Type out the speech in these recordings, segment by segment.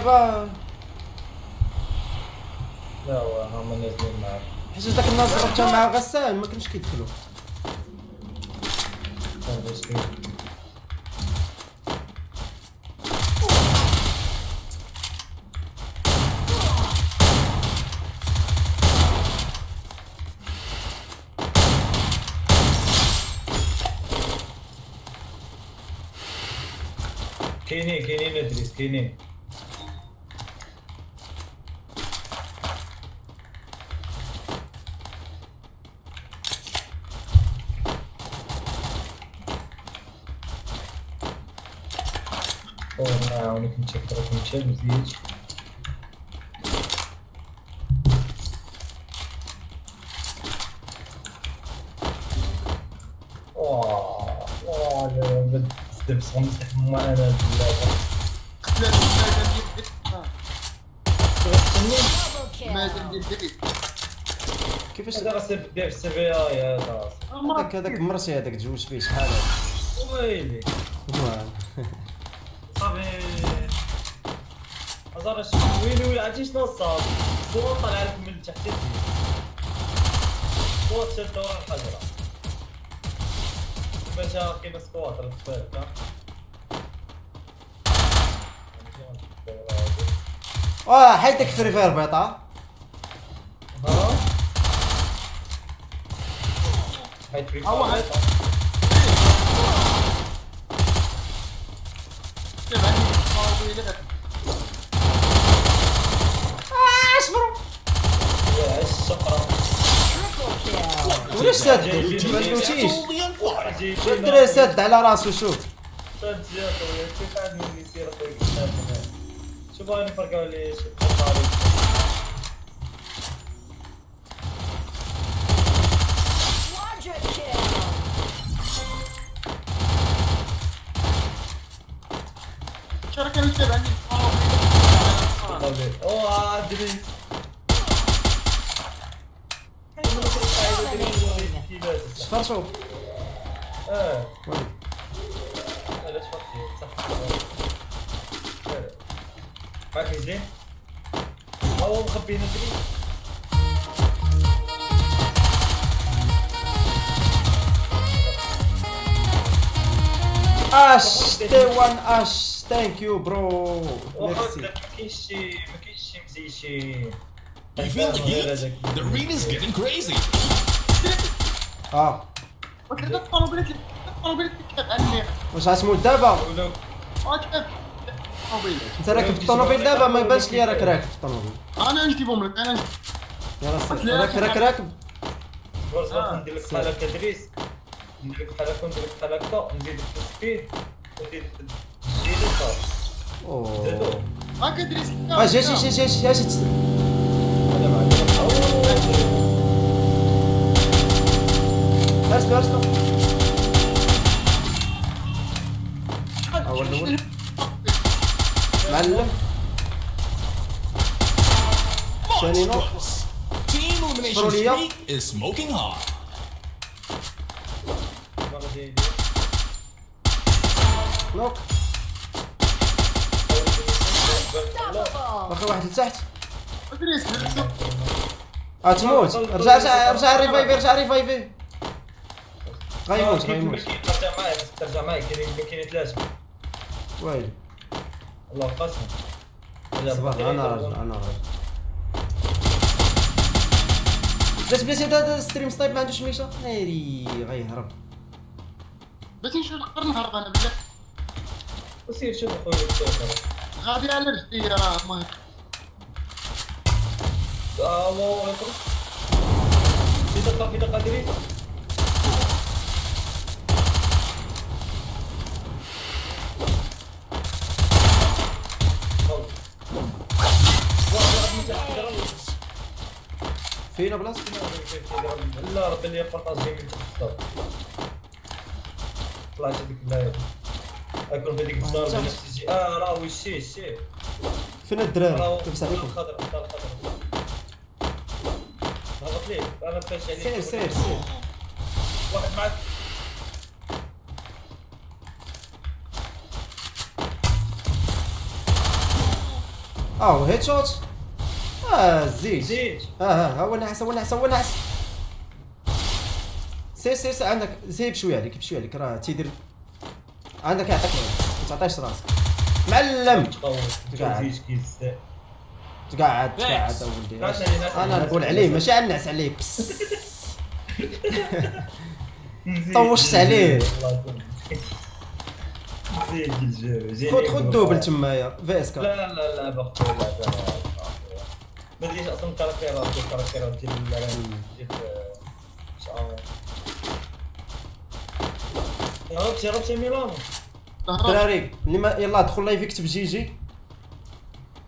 دابا لا هما نازلين معاك. حيت داك الناس ضربتها مع غسان ما كانوش كيدخلوا. كاينين ادريس كاينين. نعاونك نتشكرك نمشي مزيان. بس غنفتح ما انا كيفاش هذا راه سير دير السي هذا هذاك مرسي هذاك تزوج فيه شحال ويلي صافي ازار ويلي عرفتي شنو الصاد الصوت طالع لك من تحت اليد صوت شد ورا الحجره باش كاين سكواتر الثالث حيت داك الفريفير بيطا حيت فيك اصبروا يا الشقره ولاش ساد ما نمشيش الدري ساد على راسو شوف ساد يا خويا كيف عاد من يصير خويا شوف انا فرقوا لي شركة يتابعني ادري شفرشو وين علاش فاكي صح معاك زين هو مخبينا دري اش تي وان اش ثانك يو برو ميرسي ما كاينش شي مزي شي You feel the heat? The arena's getting crazy. وكذا الطوموبيلات كتعني واش غتموت دابا ولو الطوموبيل انت راكب في الطوموبيل دابا ما يبانش ليا راك راكب في الطوموبيل انا نجيبهم لك انا يلا سير راك راكب فرصة ندير لك بحال هكا دريس ندير لك بحال هكا وندير لك بحال هكا نزيد لك السبيد وندير لك الجيل صافي اوه هاكا دريس جي انا معاك اسمع اول معلم ثاني نوع Team Elimination Frolia. Streak is smoking hot. نوك باقي واحد لتحت دريس تموت رجع ريفايفي غيموت ترجع معايا كاينين ثلاثة ويلي الله قسم صبر انا راجع بلاتي هذا ستريم سنايب ما عندوش ميشا ناري غيهرب باش نشوف نقدر نهرب انا بالله وسير شوف اخويا السير غادي على رجلي راه المهم الله اكبر في دقة دريس فينا بلاصه لا ربي اللي بارطاجي من تحت طلعت هذيك اللايف اكون بهذيك الدار بين السي راه وشي فين الدراري لاباس عليكم الخضر هبط ليه انا فاش عليك سير واحد معك هيد شوت. زيد. زيد. هو نعس هو نعس هو نعس. سير عندك زي بشويه عليك راه تيدير عندك يعطيك ما تعطيش راسك معلم. تقعد اولدي. انا نقول عليه ماشي نعس عليه بس. طوشت عليه. خذ دوبل تمايا فيسكا. لا بقول لا ما ادريش اصلا الكاركتيرات ديال شربتي ميلانو دراري اللي ما يلاه دخل لايف يكتب جي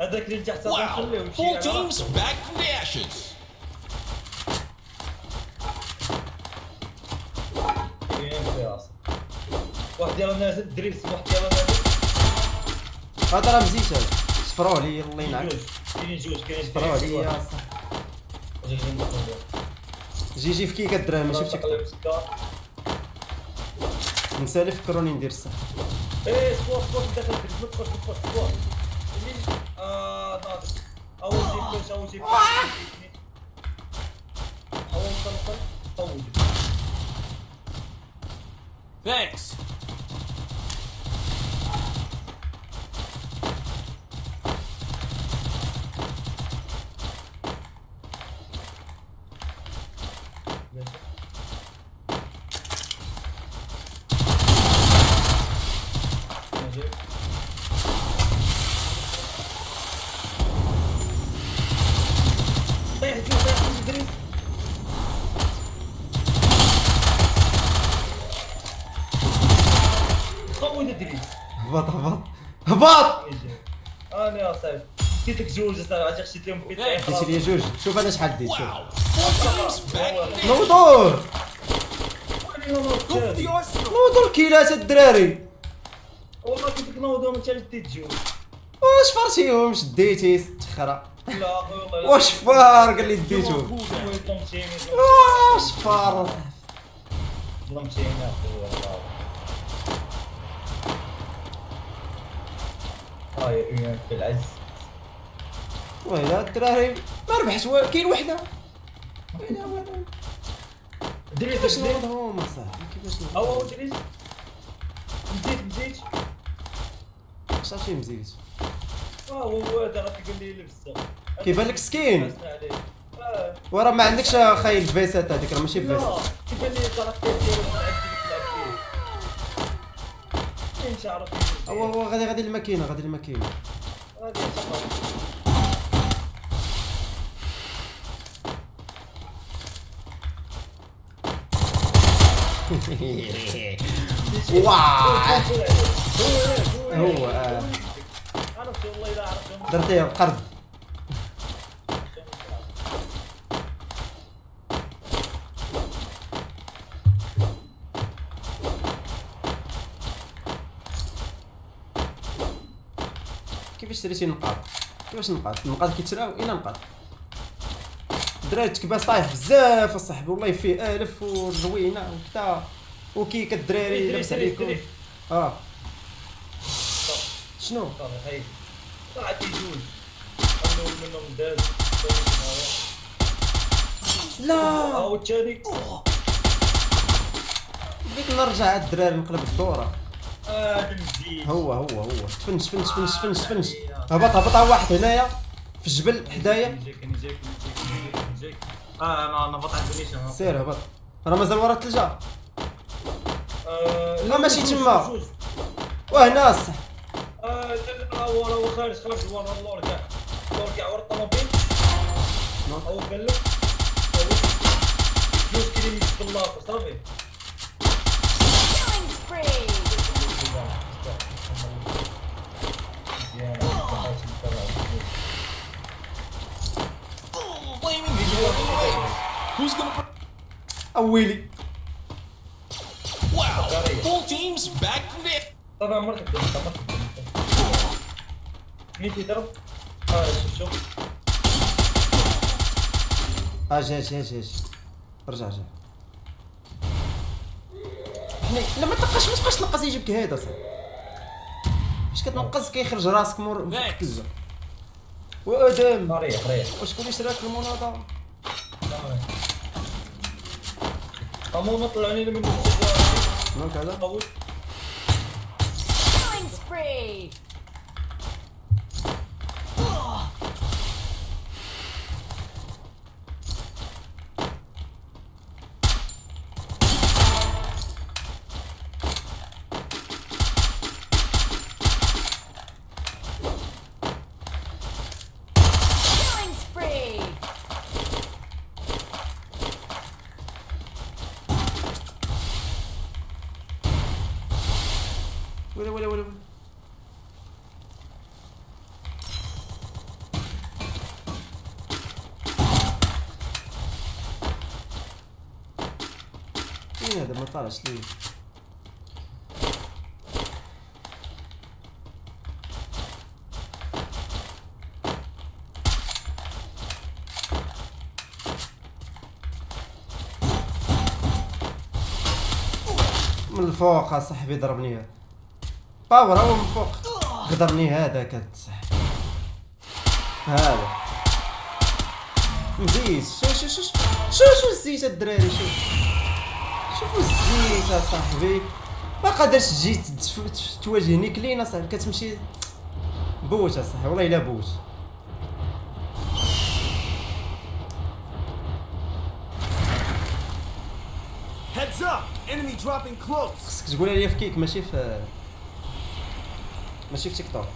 هذاك اللي تحت Wow! نخليوه Full teams back from the ashes. واحد ديالو نازل دريس واحد ديالو نازل هذا راه مزيت هذا صفروا لي الله ينعم كاينين جوج صفروا لي يا صاح جي في كيك الدراري ما شفتش نسالي فكروني ندير الصح. سبور داخل دريس سبور ناضي اول جيب اول طلقه طول. Thanks. طيح جوج دريس قوي دريس هبط انا يا صاحبي كيتك جوج صاحبي عرفتي خشيت لهم بيت ديت لي جوج شوف انا شحال ديت شوف Wow! Full teams back from the نوضور نوضور كيلات الدراري والله كنت نوضو من ثالث ديت جوج واش فرتيهم شديتي تخرا لا اخويا والله واش فار قال لي ديتهم واش فار ظلمتيني اخويا والله هاي في العز ويلا الدراري ما ربحت كاين وحده ويلا كيفاش دريس نوضهم اصاحبي كيفاش او نوضهم دريس مزيت شحال مزيت هو هذا راه تقول لي لبسه كيبان لك سكين اسمع عليه وراه ما عندكش خايل الفيسات هذيك راه ماشي لا فيسات كيبان لي الكاركتير ديالو تلعب فيه مش عارف هو غادي الماكينه هذه واه هو عرفت والله اذا عرفت درتيه القرد كيفاش شريتي نقاط كيفاش النقاط كيتشراو الى نقاط الدراري تكباس طايح بزاف اصاحبي والله فيه الف وروينه وكذا وكيك الدراري لابس عليكم شنو صافي هاي طلعت جوج منهم داز لا او الثاني بغيت نرجع الدراري نقلب الدوره مزيد هو تفنش هبط واحد هنايا في الجبل حدايا نجيك انا هبط عند النيشان سير هبط راه مازال ورا الثلجه لا ماشي تما وهنا الصح لا هو خارج ورا اللور كاع ورا الطوموبيل هو قال لك جوج كيلين في اللاطو صافي Killing spree! blaming the Who's gonna? اويلي Wow! Full teams back from the. طبعا مرتب مين يضرب شوف جا رجع لا ما تبقاش تنقص يجيبك هذا صاحبي فاش كتنقص كيخرج راسك مور الثلجه وادم ريح ريح. وشكون اللي شراك المناضله؟ قاموا طلعوني من شنو هذا؟ قوي. Killing spree! Killing spree! ولا فين هذا؟ ما طالعش ليه. من الفوق اصاحبي ضربني باور، هو من فوق غدرني هذاك الصاحبي. هذا مزيد. شو الزيت الدراري، شوفوا الزيت اصاحبي. ما قادرش تجي تواجهني كلين اصاحبي، كتمشي بوت اصاحبي، والله الا بوت. Heads up! Enemy dropping close! خصك تقولها لي في كيك، ماشي في تيك توك.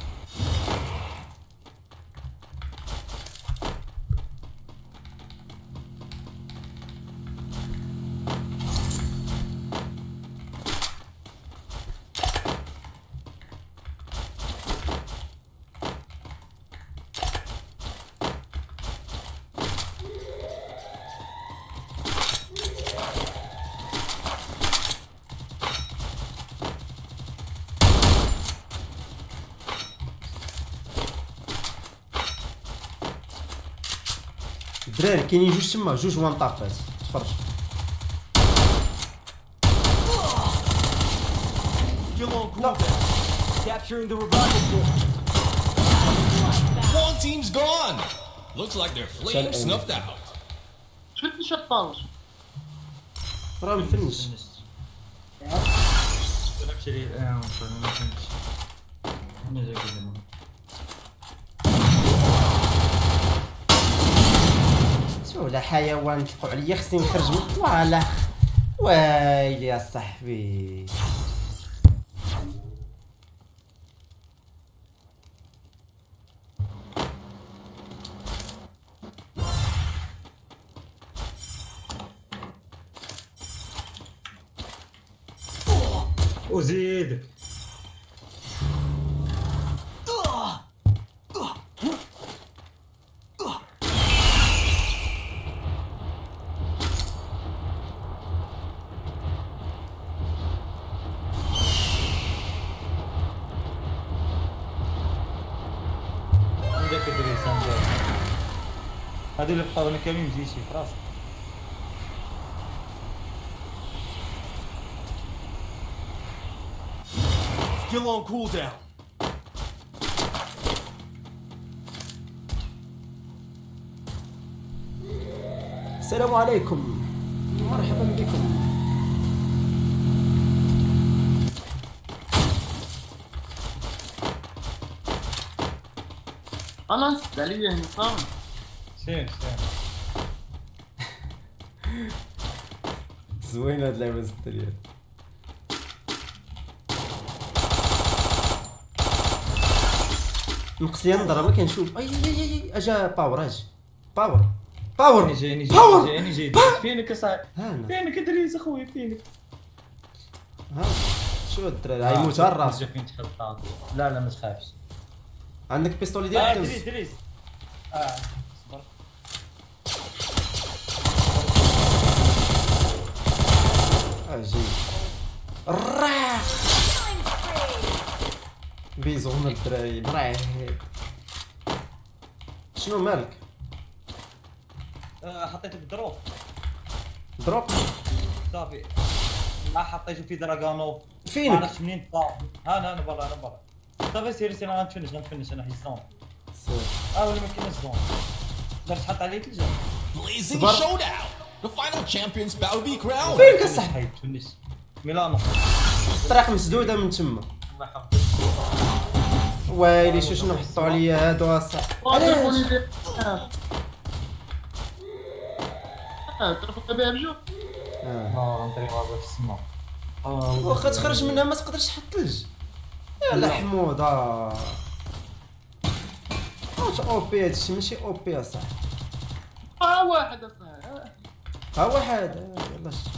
الدراري كاينين جوج تما، جوج وان طابات، تفرج. Still on cooldown. Capturing the revival point. One team's gone. Looks like their flame snuffed out. شفت شطاوش. راه مفنش. نمشي لي ما فهمتش. انا جاي كذا. ولا حيوان تلقوا عليا، خصني نخرج من فوالا. ويلي يا صاحبي. وزيد عندك ادريس عندك. هادو اللي بقاو هنا كاملين مزيشي في راسك. Still on cooldown. السلام عليكم، مرحبا بكم. خلاص عليا هنا صافي. سير زوينه هاد اللعبه الدراري. نقص لي نضرب، ما كنشوف. اي اجا باور، اجي باور اني جاي فينك اصاحبي، هانا فينك ادريس اخويا فينك. ها شو الدراري غيموت على راسو. فين تخطط. لا ما تخافش. عندك بيستولي ديالك؟ دريس صبر. اجي الراح Killing spree! بيزون الدراري مرعب. شنو مالك؟ حطيته بالدروب دروب صافي. ما حطيته في دراغانو. فينك؟ ما عرفتش منين طلع. انا برا صافي. سير انا غنفنش انا حيصون. ولا ما كايناش زون دار تحط عليه ثلجه Blazing Sbar- showdown. The final champions bout to be crowned. فين كصاحبي حيد تونس ميلانو الطريق مسدوده من تما الله يحفظك ويلي شنو حطوا عليا هادو اصاحبي تليفوني علاش ديال تليفون بها بجوج غنطري غابه في السما واخا تخرج منها ما تقدرش تحط ثلج يلا حمود واش او بي هادشي ماشي او بي اصاحبي واحد اصاحبي ها واحد يلا شو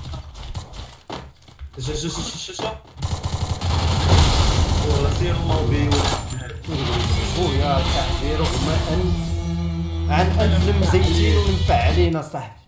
والله سير موبي خويا صاحبي رغم ان عن الف المزيتين والمفعلين اصاحبي